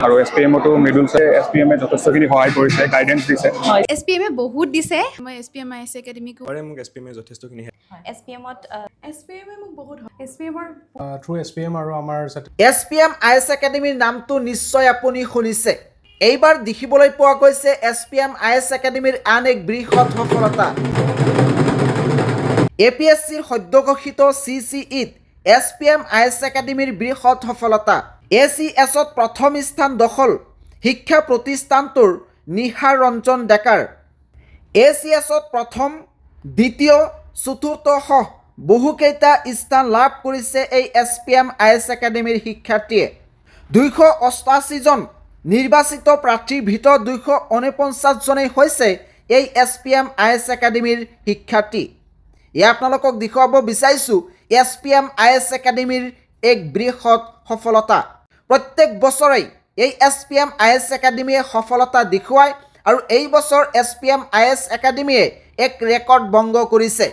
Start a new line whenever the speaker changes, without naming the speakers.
আৰু SPMতো মডুলছে SPMে যথেষ্টখিনি সহায় কৰিছে, গাইডেন্স দিছে।
SPMে বহুত দিছে। মই SPM IS একাডেমিক
মোক SPMে যথেষ্টখিনি
SPMত SPMে মোক বহুত
SPMৰ থ্ৰু SPM আৰু আমাৰ
SPM IS একাডেমীৰ নামটো নিশ্চয় আপুনি শুনিছে। এইবাৰ দেখিবলৈ পোৱা গৈছে SPM IS একাডেমীৰ আন এক বৃহৎ সফলতা। APSCৰ সদ্যঘোষিত CCEত SPM IS একাডেমীৰ বৃহৎ সফলতা। ACSত প্ৰথম স্থান দখল শিক্ষা প্ৰতিষ্ঠানটোৰ নিহাৰ ৰঞ্জন ডেকাৰ। ACSত প্ৰথম দ্বিতীয় চতুৰ্থসহ বহুকেইটা স্থান লাভ কৰিছে এই SPM IS একাডেমীৰ শিক্ষাৰ্থীয়ে। 288 জন নিৰ্বাচিত প্ৰাৰ্থীৰ ভিতৰত 249 জনেই হৈছে এই SPM IS একাডেমীৰ শিক্ষাৰ্থী। এয়া আপোনালোকক দেখুৱাব বিচাৰিছোঁ SPM IS একাডেমীৰ এক বৃহৎ সফলতা। প্ৰত্যেক বছৰেই এই SPM IS একাডেমীয়ে সফলতা দেখুৱায় আৰু এই বছৰ SPM IS একাডেমীয়ে এক ৰেকৰ্ড ভংগ কৰিছে।